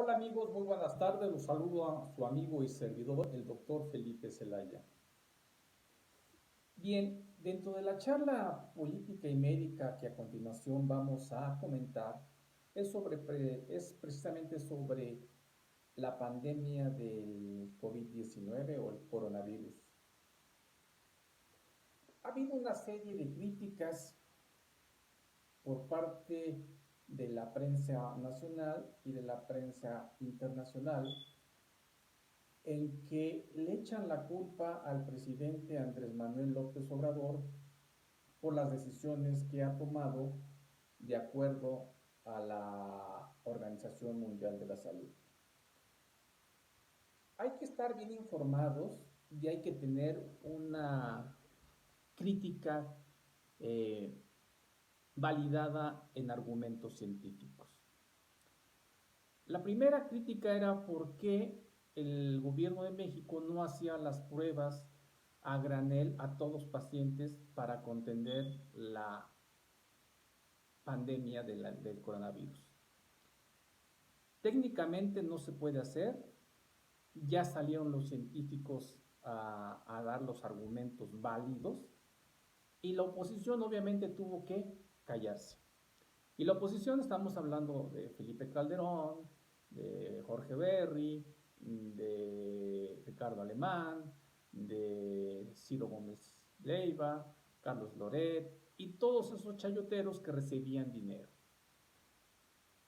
Hola amigos, muy buenas tardes. Los saludo a su amigo y servidor, el doctor Felipe Zelaya. Bien, dentro de la charla política y médica que a continuación vamos a comentar, es precisamente sobre la pandemia del COVID-19 o el coronavirus. Ha habido una serie de críticas por parte de la prensa nacional y de la prensa internacional en que le echan la culpa al presidente Andrés Manuel López Obrador por las decisiones que ha tomado de acuerdo a la Organización Mundial de la Salud. Hay que estar bien informados y hay que tener una crítica eh, validada en argumentos científicos. La primera crítica era por qué el gobierno de México no hacía las pruebas a granel a todos los pacientes para contener la pandemia del coronavirus. Técnicamente no se puede hacer, ya salieron los científicos a dar los argumentos válidos y la oposición obviamente tuvo que callarse. Y la oposición, estamos hablando de Felipe Calderón, de Jorge Berry, de Ricardo Alemán, de Ciro Gómez Leiva, Carlos Loret y todos esos chayoteros que recibían dinero.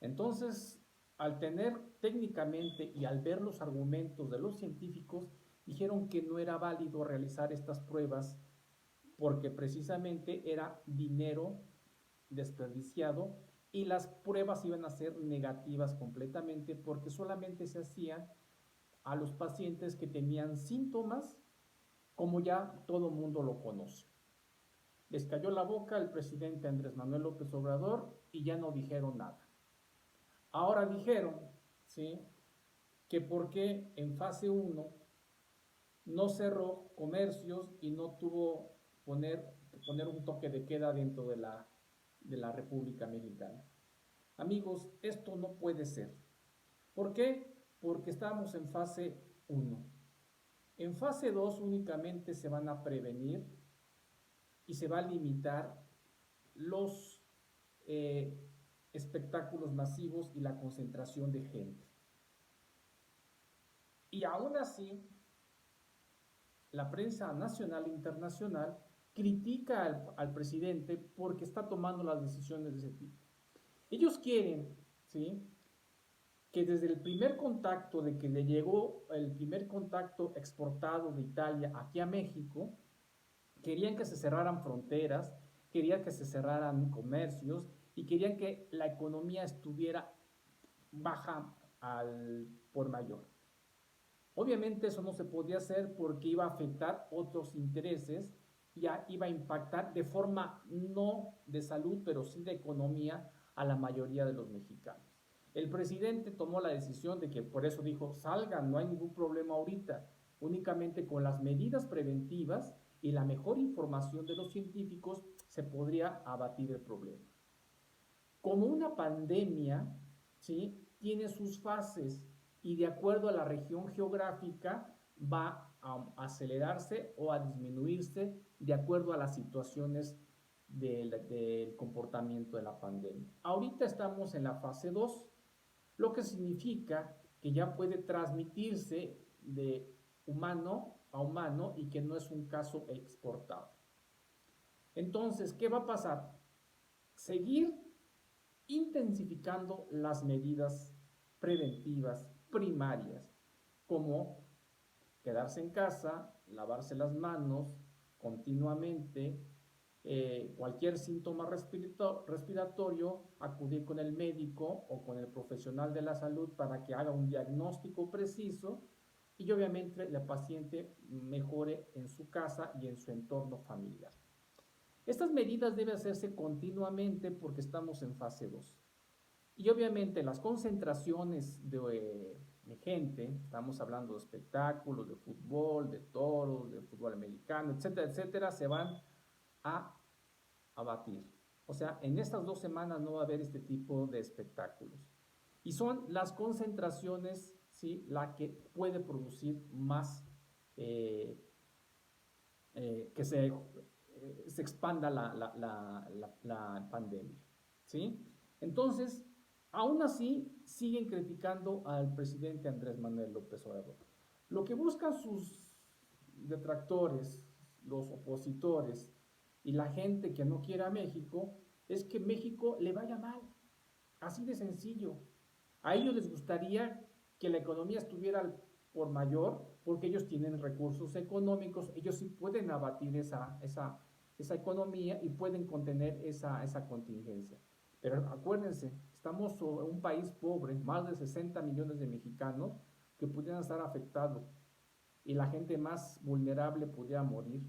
Entonces, al tener técnicamente y al ver los argumentos de los científicos, dijeron que no era válido realizar estas pruebas porque precisamente era dinero desperdiciado y las pruebas iban a ser negativas completamente porque solamente se hacían a los pacientes que tenían síntomas, como ya todo mundo lo conoce. Les cayó la boca el presidente Andrés Manuel López Obrador y ya no dijeron nada. Ahora dijeron, ¿sí?, que porque en fase 1 no cerró comercios y no tuvo que poner un toque de queda dentro de la República Mexicana. Amigos, esto no puede ser. ¿Por qué? Porque estamos en fase 1. En fase 2 únicamente se van a prevenir y se va a limitar los espectáculos masivos y la concentración de gente. Y aún así, la prensa nacional e internacional critica al presidente porque está tomando las decisiones de ese tipo. Ellos quieren, ¿sí?, que desde el primer contacto de que le llegó el primer contacto exportado de Italia aquí a México, querían que se cerraran fronteras, querían que se cerraran comercios y querían que la economía estuviera baja al por mayor. Obviamente eso no se podía hacer porque iba a afectar otros intereses, ya iba a impactar de forma no de salud, pero sí de economía a la mayoría de los mexicanos. El presidente tomó la decisión de que, por eso dijo, salgan, no hay ningún problema ahorita, únicamente con las medidas preventivas y la mejor información de los científicos se podría abatir el problema. Como una pandemia, ¿sí?, tiene sus fases y de acuerdo a la región geográfica va a acelerarse o a disminuirse de acuerdo a las situaciones del comportamiento de la pandemia. Ahorita estamos en la fase 2, lo que significa que ya puede transmitirse de humano a humano y que no es un caso exportado. Entonces, ¿qué va a pasar? Seguir intensificando las medidas preventivas primarias, como quedarse en casa, lavarse las manos continuamente, cualquier síntoma respiratorio, acudir con el médico o con el profesional de la salud para que haga un diagnóstico preciso y obviamente el paciente mejore en su casa y en su entorno familiar. Estas medidas deben hacerse continuamente porque estamos en fase 2. Y obviamente las concentraciones de gente, estamos hablando de espectáculos, de fútbol, de toros, de fútbol americano, etcétera, etcétera, se van a abatir. O sea, en estas 2 semanas no va a haber este tipo de espectáculos. Y son las concentraciones, ¿sí?, la que puede producir más, que se expanda la pandemia, ¿sí? Entonces, aún así, siguen criticando al presidente Andrés Manuel López Obrador. Lo que buscan sus detractores, los opositores y la gente que no quiere a México es que México le vaya mal, así de sencillo. A ellos les gustaría que la economía estuviera por mayor, porque ellos tienen recursos económicos, ellos sí pueden abatir esa economía y pueden contener esa contingencia. Pero acuérdense, estamos sobre un país pobre, más de 60 millones de mexicanos que pudieran estar afectados y la gente más vulnerable pudiera morir.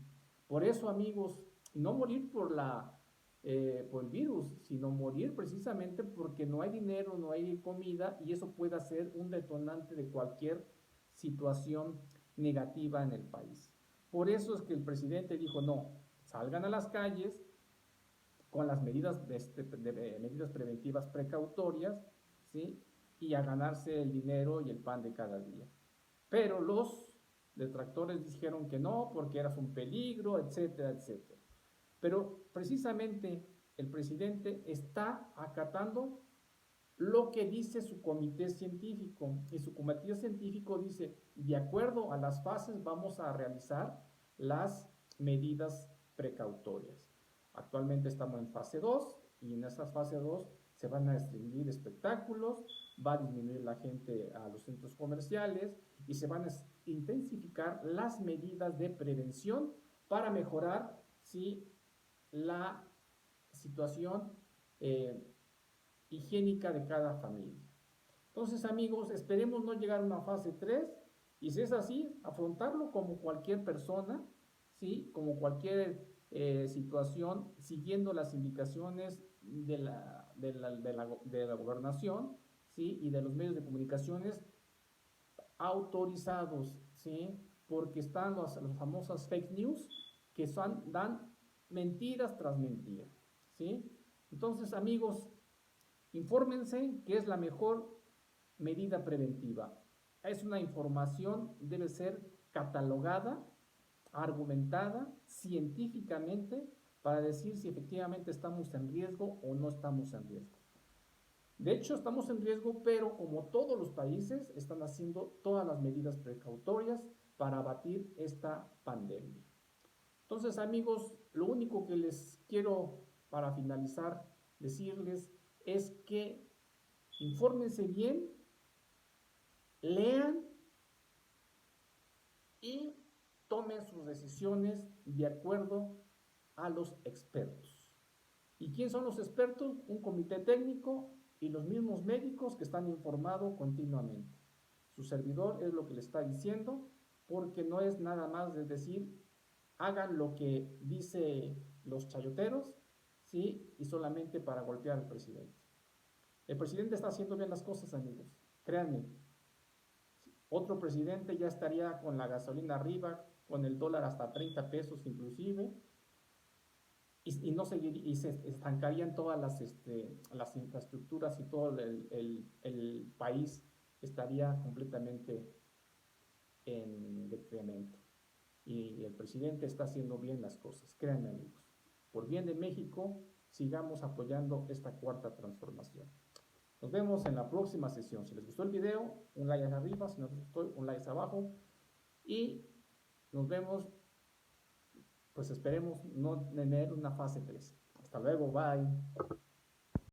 Por eso, amigos, no morir por el virus, sino morir precisamente porque no hay dinero, no hay comida y eso puede ser un detonante de cualquier situación negativa en el país. Por eso es que el presidente dijo, no, salgan a las calles con las medidas, medidas preventivas precautorias, ¿sí?, y a ganarse el dinero y el pan de cada día. Pero los detractores dijeron que no, porque eras un peligro, etcétera, etcétera. Pero precisamente el presidente está acatando lo que dice su comité científico. Y su comité científico dice, de acuerdo a las fases vamos a realizar las medidas precautorias. Actualmente estamos en fase 2 y en esa fase 2 se van a restringir espectáculos, va a disminuir la gente a los centros comerciales y se van a intensificar las medidas de prevención para mejorar, ¿sí?, la situación higiénica de cada familia. Entonces, amigos, esperemos no llegar a una fase 3 y si es así, afrontarlo como cualquier persona, ¿sí?, como cualquier situación, siguiendo las indicaciones de la gobernación, ¿sí?, y de los medios de comunicaciones autorizados, ¿sí?, porque están las famosas fake news que dan mentiras tras mentiras, ¿sí? Entonces, amigos, infórmense que es la mejor medida preventiva. Es una información, debe ser catalogada, argumentada científicamente para decir si efectivamente estamos en riesgo o no estamos en riesgo. De hecho, estamos en riesgo, pero como todos los países están haciendo todas las medidas precautorias para abatir esta pandemia. Entonces, amigos, lo único que les quiero para finalizar decirles es que infórmense bien, lean y tomen sus decisiones de acuerdo a los expertos. ¿Y quién son los expertos? Un comité técnico y los mismos médicos que están informados continuamente. Su servidor es lo que le está diciendo, porque no es nada más de decir, hagan lo que dice los chayoteros, ¿sí?, y solamente para golpear al presidente. El presidente está haciendo bien las cosas, amigos, créanme. Otro presidente ya estaría con la gasolina arriba, con el dólar hasta 30 pesos inclusive, y no seguiría, y se estancarían todas las infraestructuras y todo el país estaría completamente en decremento. Y el presidente está haciendo bien las cosas, créanme, amigos. Por bien de México, sigamos apoyando esta cuarta transformación. Nos vemos en la próxima sesión. Si les gustó el video, un like arriba, si no les gustó, un like abajo. Y nos vemos, pues esperemos no tener una fase 3. Hasta luego, bye.